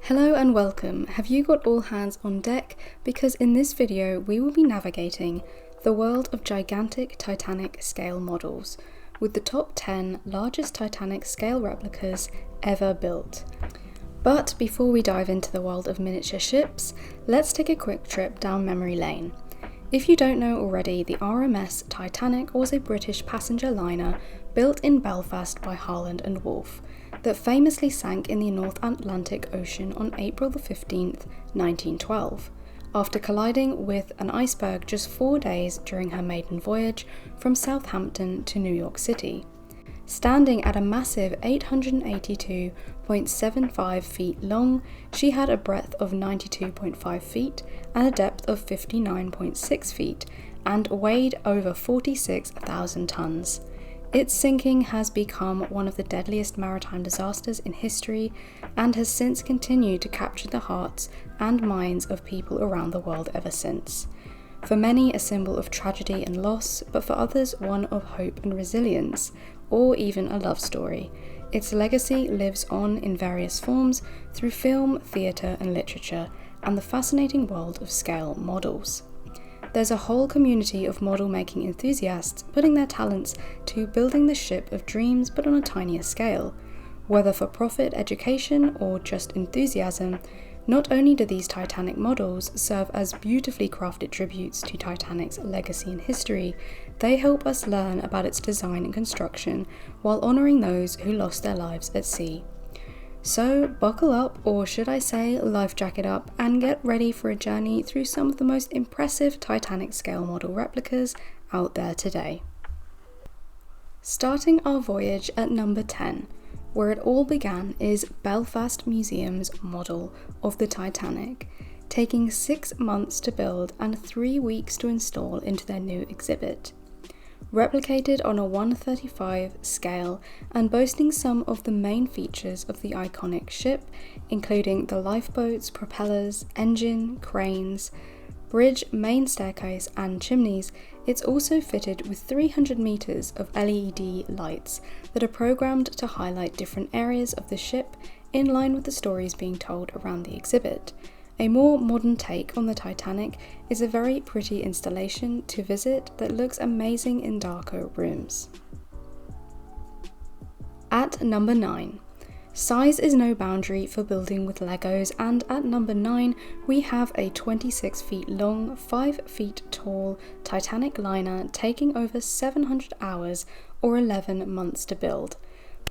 Hello and welcome. Have you got all hands on deck? Because in this video we will be navigating the world of gigantic Titanic scale models with the top 10 largest Titanic scale replicas ever built. But before we dive into the world of miniature ships, let's take a quick trip down memory lane. If you don't know already, the RMS Titanic was a British passenger liner built in Belfast by Harland and Wolff that famously sank in the North Atlantic Ocean on April 15, 1912, after colliding with an iceberg just 4 days during her maiden voyage from Southampton to New York City. Standing at a massive 882.75 feet long, she had a breadth of 92.5 feet and a depth of 59.6 feet and weighed over 46,000 tons. Its sinking has become one of the deadliest maritime disasters in history and has since continued to capture the hearts and minds of people around the world ever since. For many, a symbol of tragedy and loss, but for others, one of hope and resilience, or even a love story. Its legacy lives on in various forms through film, theatre and literature, and the fascinating world of scale models. There's a whole community of model making enthusiasts putting their talents to building the ship of dreams but on a tinier scale. Whether for profit, education or just enthusiasm, not only do these Titanic models serve as beautifully crafted tributes to Titanic's legacy and history, they help us learn about its design and construction while honouring those who lost their lives at sea. So buckle up, or should I say life jacket up, and get ready for a journey through some of the most impressive Titanic scale model replicas out there today. Starting our voyage at number 10, where it all began, is Belfast Museums' model of the Titanic, taking 6 months to build and 3 weeks to install into their new exhibit. Replicated on a 1/35 scale and boasting some of the main features of the iconic ship, including the lifeboats, propellers, engine, cranes, bridge, main staircase and chimneys, it's also fitted with 300 metres of LED lights that are programmed to highlight different areas of the ship in line with the stories being told around the exhibit. A more modern take on the Titanic is a very pretty installation to visit that looks amazing in darker rooms. At number 9. Size is no boundary for building with Legos, and at number 9 we have a 26 feet long, 5 feet tall Titanic liner taking over 700 hours or 11 months to build.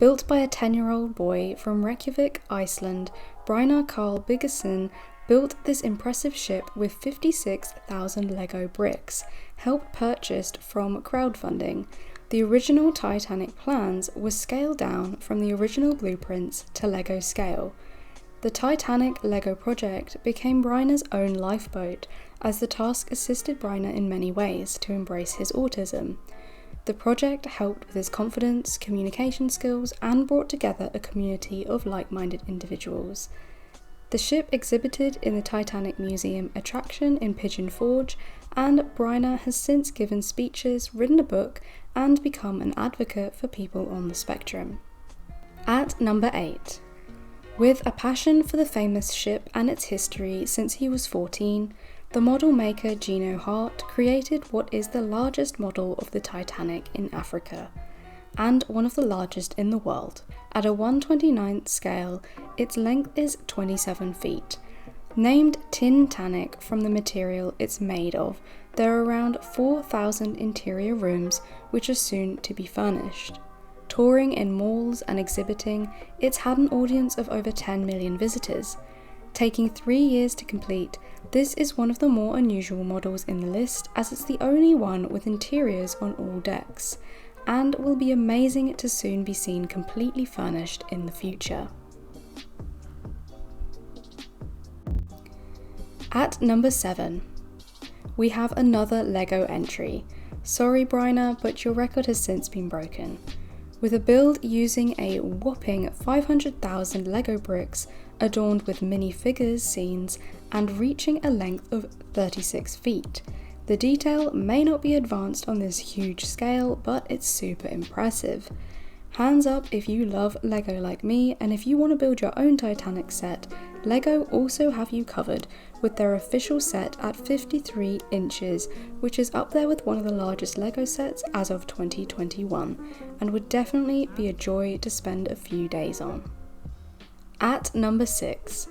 Built by a 10-year-old boy from Reykjavik, Iceland, Brynjar Karl Biggason built this impressive ship with 56,000 Lego bricks, helped purchased from crowdfunding. The original Titanic plans were scaled down from the original blueprints to Lego scale. The Titanic Lego project became Brynjar's own lifeboat, as the task assisted Brynjar in many ways to embrace his autism. The project helped with his confidence, communication skills, and brought together a community of like-minded individuals. The ship exhibited in the Titanic Museum attraction in Pigeon Forge, and Brynjar has since given speeches, written a book, and become an advocate for people on the spectrum. At number 8. With a passion for the famous ship and its history since he was 14, the model maker Gino Hart created what is the largest model of the Titanic in Africa, and one of the largest in the world. At a 1/29th scale, its length is 27 feet. Named Tintanic from the material it's made of, there are around 4,000 interior rooms which are soon to be furnished. Touring in malls and exhibiting, it's had an audience of over 10 million visitors. Taking 3 years to complete, this is one of the more unusual models in the list, as it's the only one with interiors on all decks, and will be amazing to soon be seen completely furnished in the future. At number 7, we have another Lego entry. Sorry Brynjar, but your record has since been broken. With a build using a whopping 500,000 Lego bricks adorned with minifigures, scenes, and reaching a length of 36 feet. The detail may not be advanced on this huge scale, but it's super impressive. Hands up if you love Lego like me, and if you want to build your own Titanic set, LEGO also have you covered with their official set at 53 inches, which is up there with one of the largest LEGO sets as of 2021, and would definitely be a joy to spend a few days on. At number 6.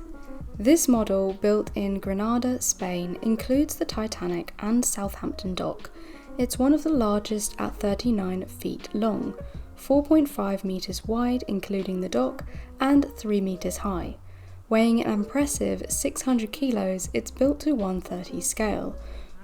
This model, built in Granada, Spain, includes the Titanic and Southampton dock. It's one of the largest at 39 feet long, 4.5 metres wide including the dock, and 3 metres high. Weighing an impressive 600 kilos, it's built to 1/30 scale.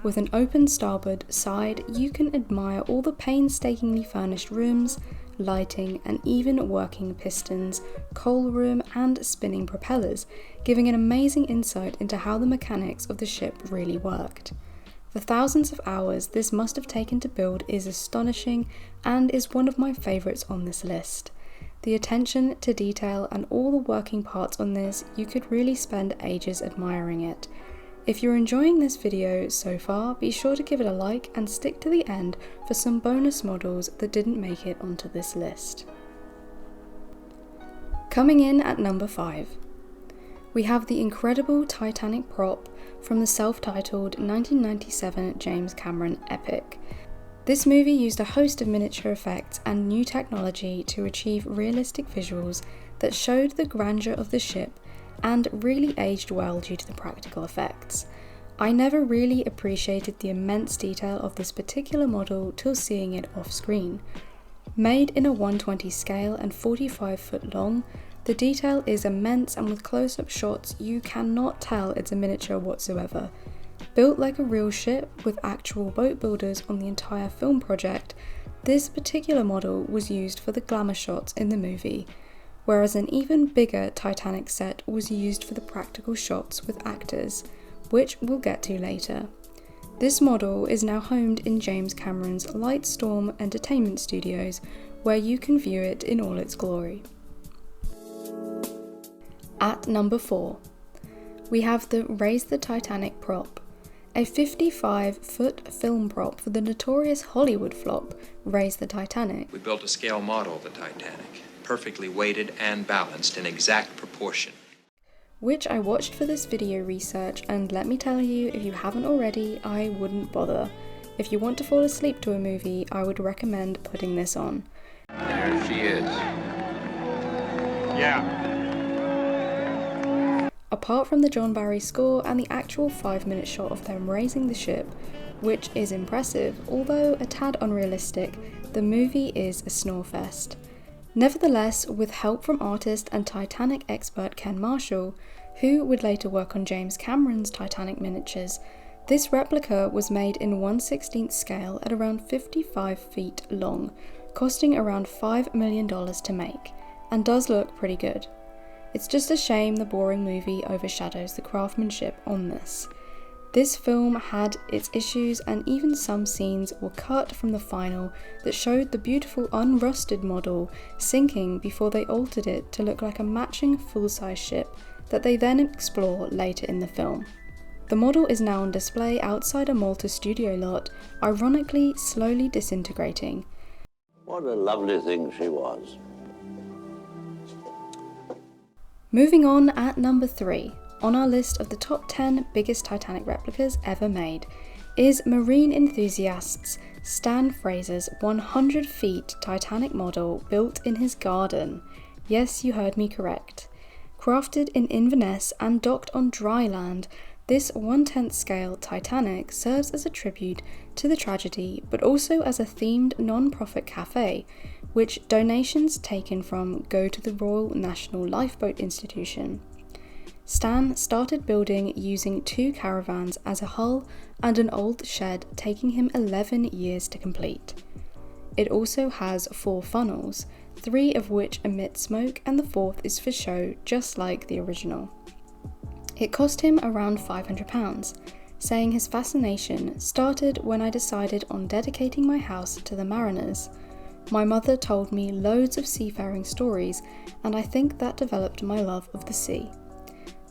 With an open starboard side, you can admire all the painstakingly furnished rooms, lighting, and even working pistons, coal room, and spinning propellers, giving an amazing insight into how the mechanics of the ship really worked. The thousands of hours this must have taken to build is astonishing and is one of my favourites on this list. The attention to detail and all the working parts on this, you could really spend ages admiring it. If you're enjoying this video so far, be sure to give it a like and stick to the end for some bonus models that didn't make it onto this list. Coming in at number 5, we have the incredible Titanic prop from the self-titled 1997 James Cameron epic. This movie used a host of miniature effects and new technology to achieve realistic visuals that showed the grandeur of the ship and really aged well due to the practical effects. I never really appreciated the immense detail of this particular model till seeing it off screen. Made in a 1/20 scale and 45 foot long, the detail is immense, and with close-up shots you cannot tell it's a miniature whatsoever. Built like a real ship with actual boat builders on the entire film project, this particular model was used for the glamour shots in the movie, whereas an even bigger Titanic set was used for the practical shots with actors, which we'll get to later. This model is now homed in James Cameron's Lightstorm Entertainment Studios, where you can view it in all its glory. At number 4, we have the Raise the Titanic prop, a 55-foot film prop for the notorious Hollywood flop, Raise the Titanic. We built a scale model of the Titanic, perfectly weighted and balanced in exact proportion. Which I watched for this video research, and let me tell you, if you haven't already, I wouldn't bother. If you want to fall asleep to a movie, I would recommend putting this on. There she is. Yeah. Apart from the John Barry score and the actual 5-minute shot of them raising the ship, which is impressive, although a tad unrealistic, the movie is a snore fest. Nevertheless, with help from artist and Titanic expert Ken Marshall, who would later work on James Cameron's Titanic miniatures, this replica was made in 1/16 scale at around 55 feet long, costing around $5 million to make, and does look pretty good. It's just a shame the boring movie overshadows the craftsmanship on this. This film had its issues, and even some scenes were cut from the final that showed the beautiful unrusted model sinking before they altered it to look like a matching full-size ship that they then explore later in the film. The model is now on display outside a Malta studio lot, ironically slowly disintegrating. What a lovely thing she was. Moving on at number 3, on our list of the top 10 biggest Titanic replicas ever made, is marine enthusiasts Stan Fraser's 100 feet Titanic model built in his garden. Yes, you heard me correct. Crafted in Inverness and docked on dry land, this 1/10 scale Titanic serves as a tribute to the tragedy, but also as a themed non-profit cafe, which donations taken from go to the Royal National Lifeboat Institution. Stan started building using 2 caravans as a hull and an old shed, taking him 11 years to complete. It also has 4 funnels, 3 of which emit smoke and the 4th is for show, just like the original. It cost him around £500, saying his fascination started when I decided on dedicating my house to the mariners. My mother told me loads of seafaring stories, and I think that developed my love of the sea.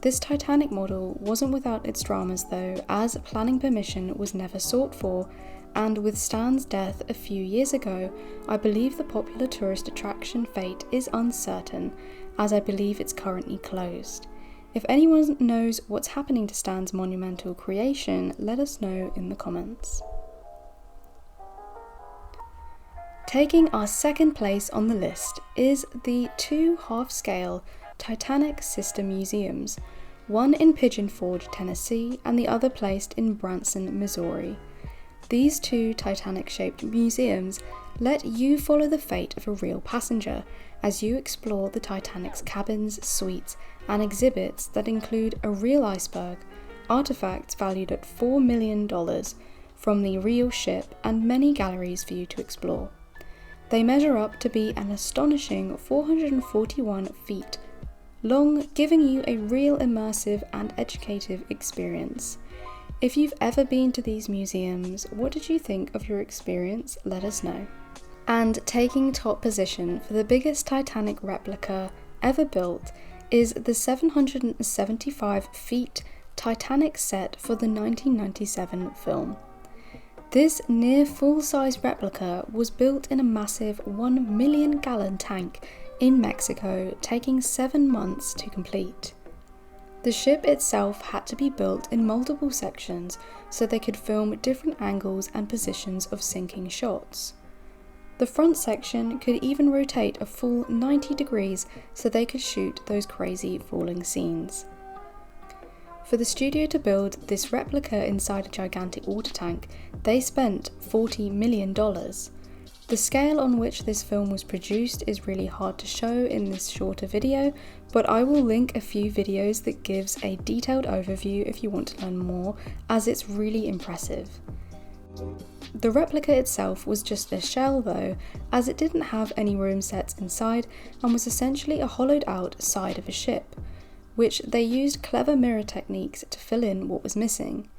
This Titanic model wasn't without its dramas though, as planning permission was never sought for, and with Stan's death a few years ago, I believe the popular tourist attraction fate is uncertain, as I believe it's currently closed. If anyone knows what's happening to Stan's monumental creation, let us know in the comments. Taking our second place on the list is the 2 half-scale Titanic sister museums, one in Pigeon Forge, Tennessee, and the other placed in Branson, Missouri. These 2 Titanic-shaped museums let you follow the fate of a real passenger as you explore the Titanic's cabins, suites, and exhibits that include a real iceberg, artifacts valued at $4 million from the real ship, and many galleries for you to explore. They measure up to be an astonishing 441 feet long, giving you a real immersive and educative experience. If you've ever been to these museums, what did you think of your experience? Let us know. And taking top position for the biggest Titanic replica ever built is the 775 feet Titanic Set for the 1997 film. This near full-size replica was built in a massive 1 million gallon tank in Mexico, taking 7 months to complete. The ship itself had to be built in multiple sections so they could film different angles and positions of sinking shots. The front section could even rotate a full 90 degrees so they could shoot those crazy falling scenes. For the studio to build this replica inside a gigantic water tank, they spent $40 million. The scale on which this film was produced is really hard to show in this shorter video, but I will link a few videos that gives a detailed overview if you want to learn more, as it's really impressive. The replica itself was just a shell though, as it didn't have any room sets inside and was essentially a hollowed out side of a ship, which they used clever mirror techniques to fill in what was missing.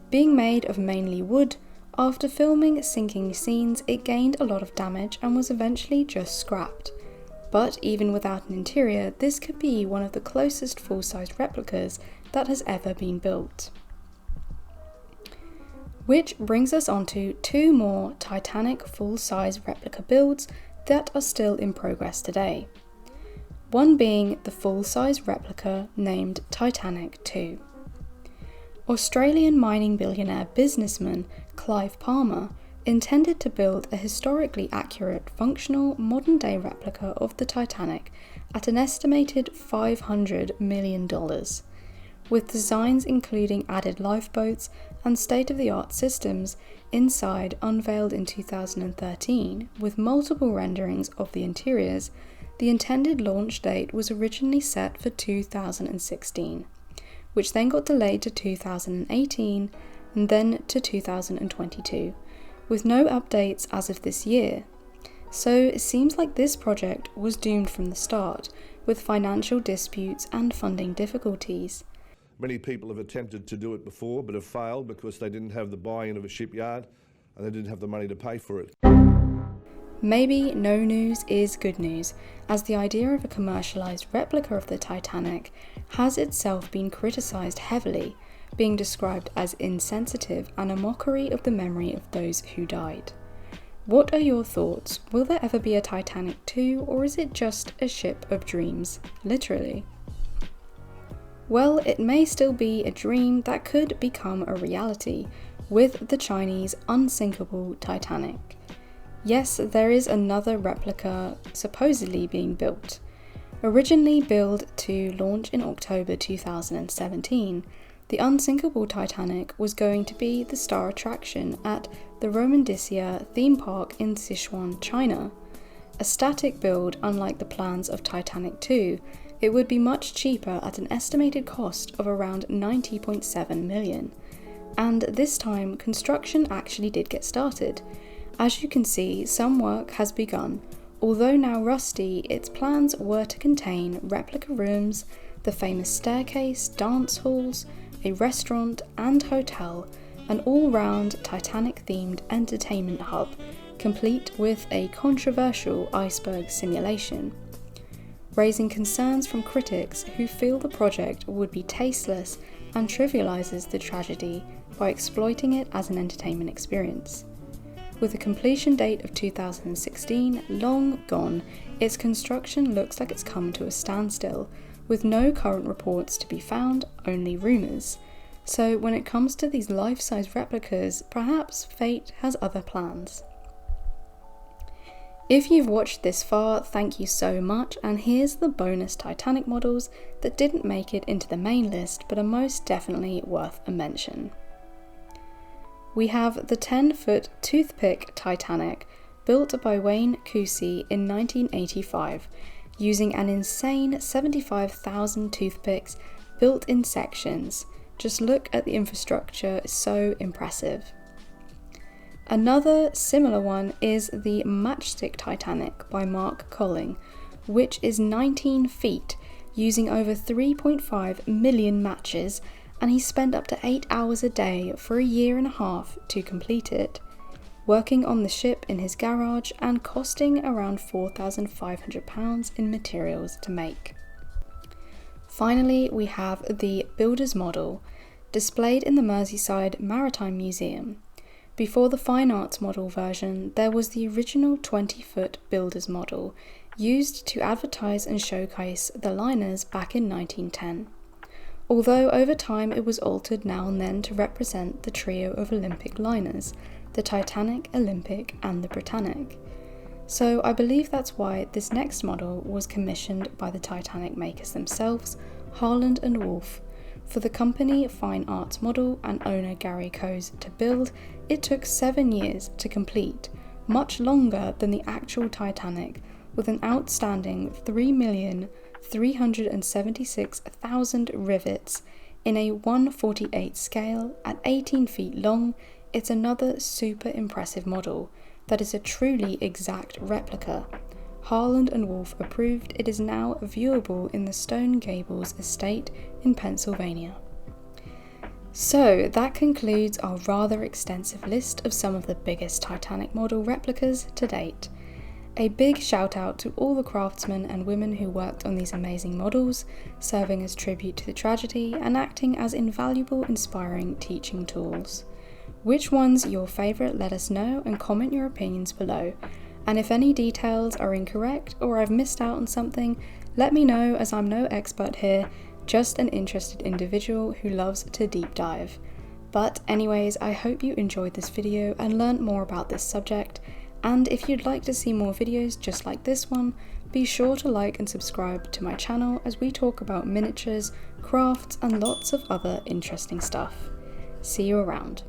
Being made of mainly wood, after filming sinking scenes it gained a lot of damage and was eventually just scrapped. But even without an interior, this could be one of the closest full-size replicas that has ever been built. Which brings us on to 2 more Titanic full-size replica builds that are still in progress today. One being the full-size replica named Titanic II. Australian mining billionaire businessman Clive Palmer intended to build a historically accurate, functional, modern-day replica of the Titanic at an estimated $500 million, with designs including added lifeboats and state-of-the-art systems inside unveiled in 2013, with multiple renderings of the interiors. The intended launch date was originally set for 2016, which then got delayed to 2018 and then to 2022, with no updates as of this year. So it seems like this project was doomed from the start, with financial disputes and funding difficulties. Many people have attempted to do it before but have failed because they didn't have the buy-in of a shipyard and they didn't have the money to pay for it. Maybe no news is good news, as the idea of a commercialised replica of the Titanic has itself been criticised heavily, being described as insensitive and a mockery of the memory of those who died. What are your thoughts? Will there ever be a Titanic II, or is it just a ship of dreams, literally? Well, it may still be a dream that could become a reality with the Chinese unsinkable Titanic. Yes, there is another replica supposedly being built. Originally billed to launch in October 2017, the unsinkable Titanic was going to be the star attraction at the Romandisia theme park in Sichuan, China. A static build, unlike the plans of Titanic II, it would be much cheaper at an estimated cost of around $90.7 million. And this time, construction actually did get started. As you can see, some work has begun. Although now rusty, its plans were to contain replica rooms, the famous staircase, dance halls, a restaurant and hotel, an all-round Titanic-themed entertainment hub, complete with a controversial iceberg simulation, raising concerns from critics who feel the project would be tasteless and trivialises the tragedy by exploiting it as an entertainment experience. With a completion date of 2016 long gone, its construction looks like it's come to a standstill, with no current reports to be found, only rumours. So when it comes to these life-size replicas, perhaps fate has other plans. If you've watched this far, thank you so much, and here's the bonus Titanic models that didn't make it into the main list but are most definitely worth a mention. We have the 10-foot toothpick Titanic, built by Wayne Cousy in 1985, using an insane 75,000 toothpicks built in sections. Just look at the infrastructure, it's so impressive. Another similar one is the Matchstick Titanic by Mark Colling, which is 19 feet, using over 3.5 million matches, and he spent up to 8 hours a day for a year and a half to complete it, working on the ship in his garage and costing around £4,500 in materials to make. Finally, we have the Builder's Model, displayed in the Merseyside Maritime Museum. Before the Fine Arts model version, there was the original 20-foot Builder's Model, used to advertise and showcase the liners back in 1910. Although over time it was altered now and then to represent the trio of Olympic liners, the Titanic, Olympic and the Britannic. So I believe that's why this next model was commissioned by the Titanic makers themselves, Harland and Wolff. For the company Fine Arts Model and owner Gary Coase to build, it took 7 years to complete, much longer than the actual Titanic, with an outstanding 3,376,000 rivets in a 1/48 scale at 18 feet long. It's another super impressive model that is a truly exact replica. Harland and Wolff approved. It is now viewable in the Stone Gables estate in Pennsylvania. So that concludes our rather extensive list of some of the biggest Titanic model replicas to date. A big shout out to all the craftsmen and women who worked on these amazing models, serving as tribute to the tragedy and acting as invaluable, inspiring teaching tools. Which one's your favourite? Let us know and comment your opinions below. And if any details are incorrect or I've missed out on something, let me know, as I'm no expert here, just an interested individual who loves to deep dive. But anyways, I hope you enjoyed this video and learned more about this subject, and if you'd like to see more videos just like this one, be sure to like and subscribe to my channel as we talk about miniatures, crafts and lots of other interesting stuff. See you around.